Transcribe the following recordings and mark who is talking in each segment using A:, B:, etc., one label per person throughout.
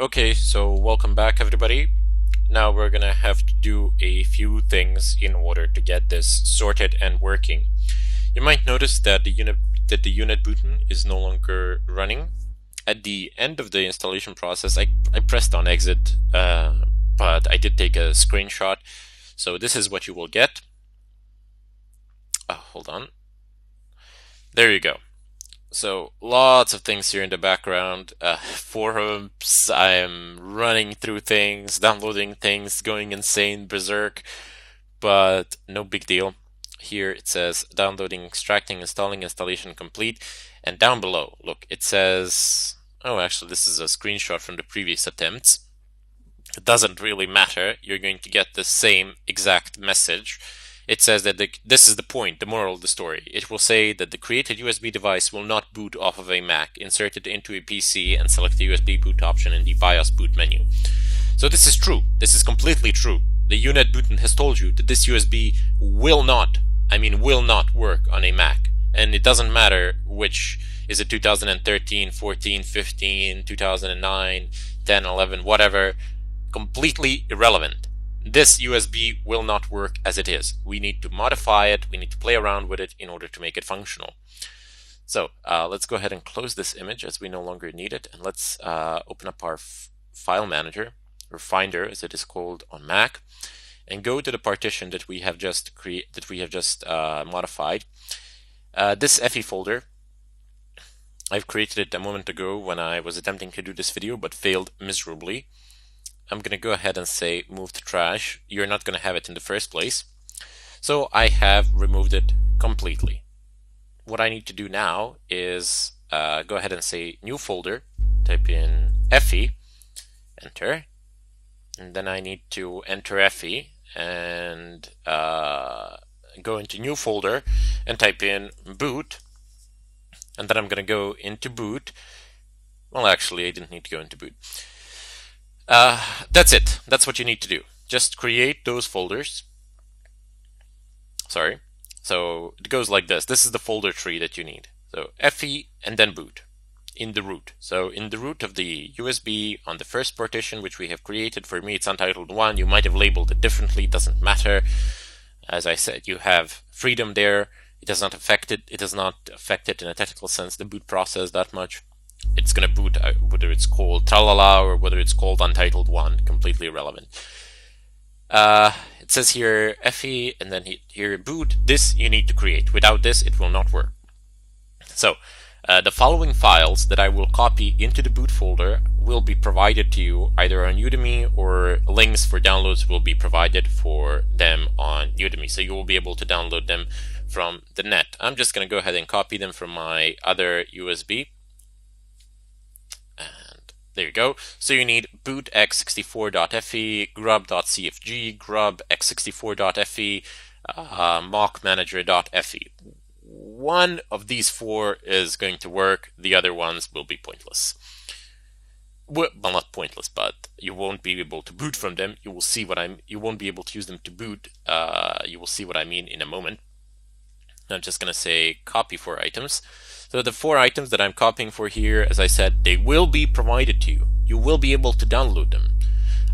A: Okay, so welcome back everybody. Now we're gonna have to do a few things in order to get this sorted and working. You might notice that the unit button is no longer running. At the end of the installation process, I pressed on exit, but I did take a screenshot. So this is what you will get. Hold on. There you go. So lots of things here in the background, forums, I am running through things, downloading things, going insane, berserk, but no big deal. Here it says downloading, extracting, installing, installation complete, and down below, look, it says, oh actually this is a screenshot from the previous attempts. It doesn't really matter, you're going to get the same exact message. It says that this is the point, the moral of the story. It will say that the created USB device will not boot off of a Mac. Insert it into a PC and select the USB boot option in the BIOS boot menu. So this is true. This is completely true. The unit button has told you that this USB will not work on a Mac. And it doesn't matter which, is it 2013, 14, 15, 2009, 10, 11, whatever. Completely irrelevant. This USB will not work as it is. We need to modify it, we need to play around with it in order to make it functional. So let's go ahead and close this image as we no longer need it, and let's open up our file manager, or Finder as it is called on Mac, and go to the partition that we have just modified. This FE folder, I've created it a moment ago when I was attempting to do this video but failed miserably. I'm going to go ahead and say move to trash. You're not going to have it in the first place. So I have removed it completely. What I need to do now is go ahead and say new folder, type in FE, enter, and then I need to enter FE and go into new folder and type in boot, and then I'm going to go into boot. Well, actually I didn't need to go into boot. That's it. That's what you need to do. Just create those folders. Sorry. So it goes like this. This is the folder tree that you need. So FE and then boot in the root. So in the root of the USB on the first partition, which we have created, for me it's untitled 1. You might have labeled it differently. It doesn't matter. As I said, you have freedom there. It does not affect it. It does not affect it in a technical sense, the boot process, that much. It's going to boot whether it's called tralala or whether it's called untitled 1, completely irrelevant. It says here FE and then here boot. This you need to create. Without this it will not work. So the following files that I will copy into the boot folder will be provided to you either on Udemy, or links for downloads will be provided for them on Udemy. So you will be able to download them from the net. I'm just going to go ahead and copy them from my other USB. There you go. So you need boot x64.fe, grub.cfg, grub x64.fe, mockmanager.fe. One of these four is going to work. The other ones will be pointless. Well, not pointless, but you won't be able to boot from them. You will see what you won't be able to use them to boot. You will see what I mean in a moment. I'm just going to say copy 4 items. So the 4 items that I'm copying for here, as I said, they will be provided to you. You will be able to download them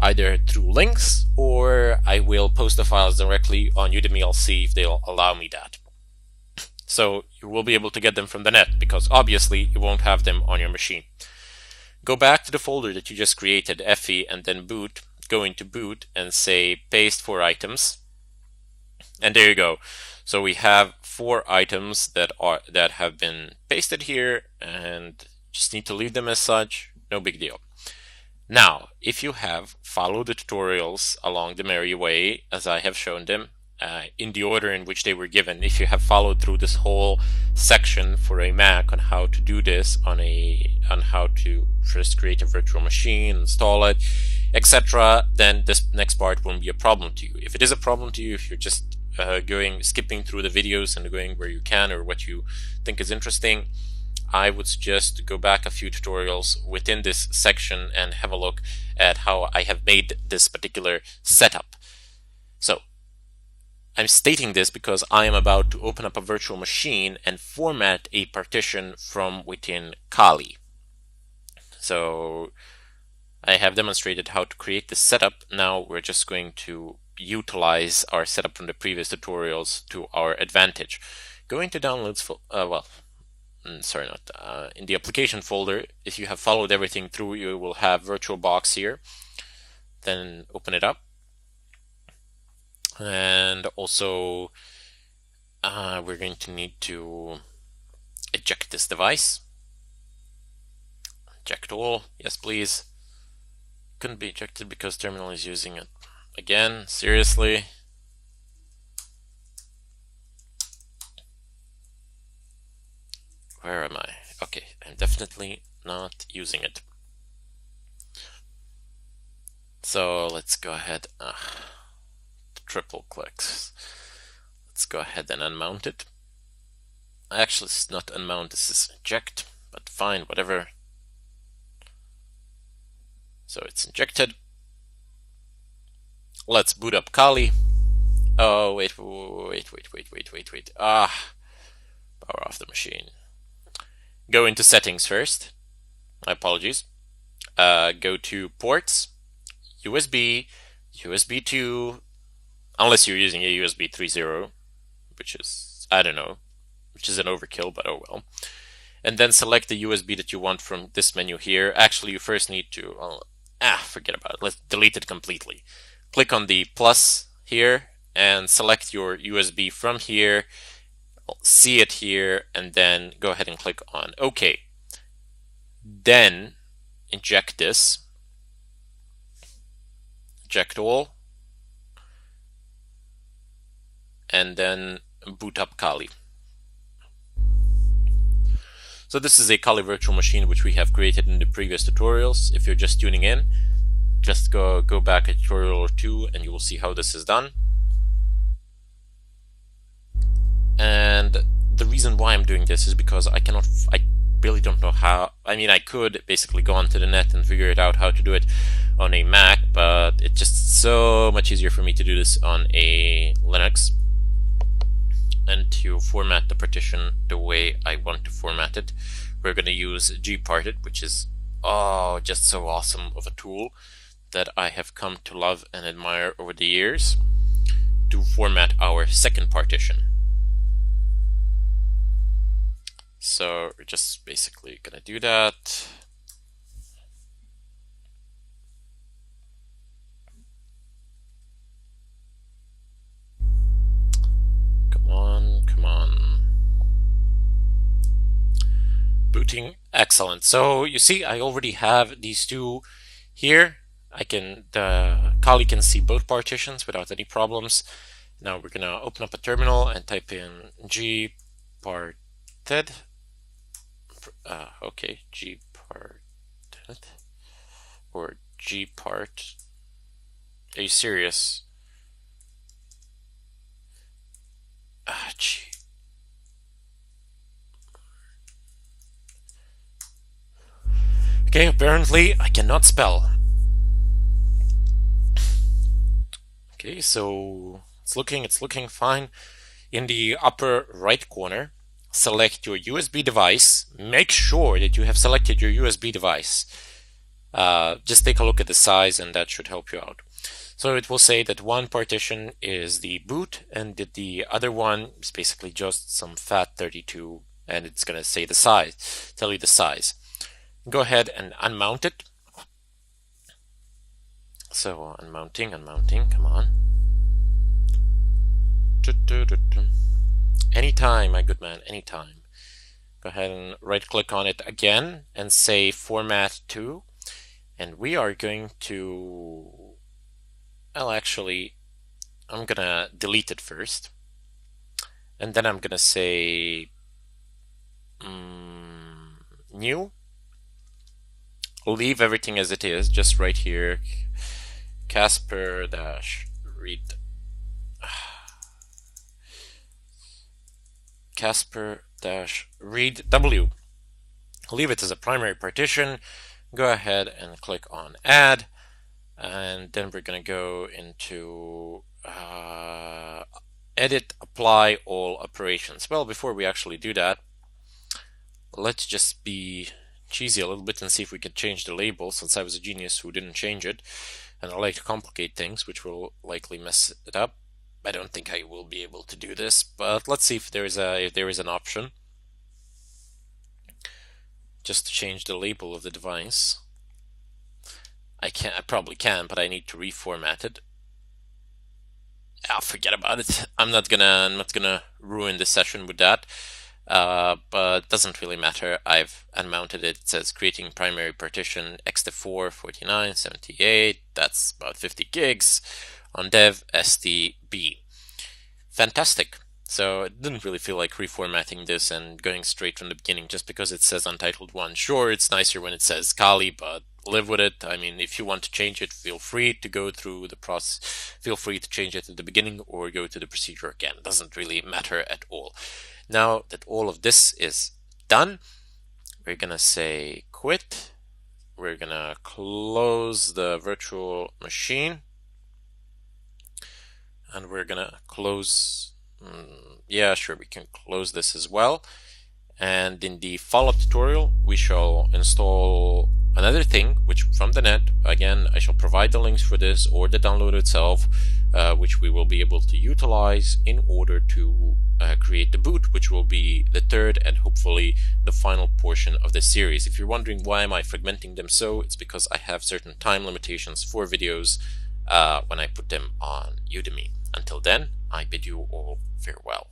A: either through links, or I will post the files directly on Udemy. I'll see if they'll allow me that. So you will be able to get them from the net, because obviously you won't have them on your machine. Go back to the folder that you just created, FE, and then boot. Go into boot and say paste 4 items. And there you go. So we have 4 items that have been pasted here, and just need to leave them as such. No big deal. Now, if you have followed the tutorials along the merry way, as I have shown them, in the order in which they were given, if you have followed through this whole section for a Mac on how to do this, on how to first create a virtual machine, install it, etc., then this next part won't be a problem to you. If it is a problem to you, if you're just skipping through the videos and going where you can or what you think is interesting, I would suggest to go back a few tutorials within this section and have a look at how I have made this particular setup. So I'm stating this because I am about to open up a virtual machine and format a partition from within Kali. So I have demonstrated how to create this setup. Now we're just going to utilize our setup from the previous tutorials to our advantage. Go into downloads, sorry, not in the application folder. If you have followed everything through, you will have VirtualBox here. Then open it up, and also we're going to need to eject this device. Eject all, yes please. Couldn't be ejected because terminal is using it. Again, seriously. Where am I? Okay, I'm definitely not using it. So let's go ahead, triple clicks. Let's go ahead and unmount it. Actually, it's not unmount, this is eject, but fine, whatever. So it's injected. Let's boot up Kali. Oh, wait. Power off the machine. Go into settings first. My apologies. Go to ports, USB, USB 2, unless you're using a USB 3.0, which is, I don't know, which is an overkill, but oh well. And then select the USB that you want from this menu here. Actually, you first need to, forget about it. Let's delete it completely. Click on the plus here and select your USB from here. See it here, and then go ahead and click on OK. Then inject this. Eject all. And then boot up Kali. So this is a Kali virtual machine which we have created in the previous tutorials. If you're just tuning in, just go back a tutorial or two and you will see how this is done. And the reason why I'm doing this is because I really don't know how. I mean, I could basically go onto the net and figure it out how to do it on a Mac, but it's just so much easier for me to do this on a Linux and to format the partition the way I want to format it. We're going to use gparted, which is just so awesome of a tool that I have come to love and admire over the years to format our second partition. So we're just basically going to do that. Come on. Booting, excellent. So you see, I already have these two here. Kali can see both partitions without any problems. Now we're gonna open up a terminal and type in gparted. Okay, gparted or gpart. Are you serious? Gee. Okay, apparently I cannot spell. Okay, so it's looking fine. In the upper right corner, select your USB device. Make sure that you have selected your USB device. Just take a look at the size and that should help you out. So it will say that one partition is the boot and that the other one is basically just some FAT32, and it's going to say the size, tell you the size. Go ahead and unmount it. So unmounting, come on. Anytime, my good man, anytime. Go ahead and right click on it again and say format to, and we are going to, well, actually, I'm gonna delete it first, and then I'm gonna say new. Leave everything as it is, just right here, Casper-read Casper-read W. Leave it as a primary partition. Go ahead and click on add, and then we're going to go into edit, apply all operations. Well, before we actually do that, let's just be cheesy a little bit and see if we can change the label, since I was a genius who didn't change it. And I like to complicate things, which will likely mess it up. I don't think I will be able to do this, but let's see if there is an option just to change the label of the device. I probably can, but I need to reformat it. I'll forget about it. I'm not gonna ruin the session with that. But it doesn't really matter. I've unmounted it. It says creating primary partition ext4 49 78. That's about 50 gigs on dev stb. Fantastic. So it didn't really feel like reformatting this and going straight from the beginning just because it says Untitled 1. Sure, it's nicer when it says Kali, but live with it. I mean, if you want to change it, feel free to go through the process. Feel free to change it at the beginning or go to the procedure again. It doesn't really matter at all. Now that all of this is done, we're gonna say quit. We're gonna close the virtual machine. And we're gonna close, yeah, sure, we can close this as well. And in the follow-up tutorial, we shall install another thing, which from the net, again, I shall provide the links for this or the download itself, which we will be able to utilize in order to create the boot, which will be the third and hopefully the final portion of this series. If you're wondering why am I fragmenting them so, it's because I have certain time limitations for videos when I put them on Udemy. Until then, I bid you all farewell.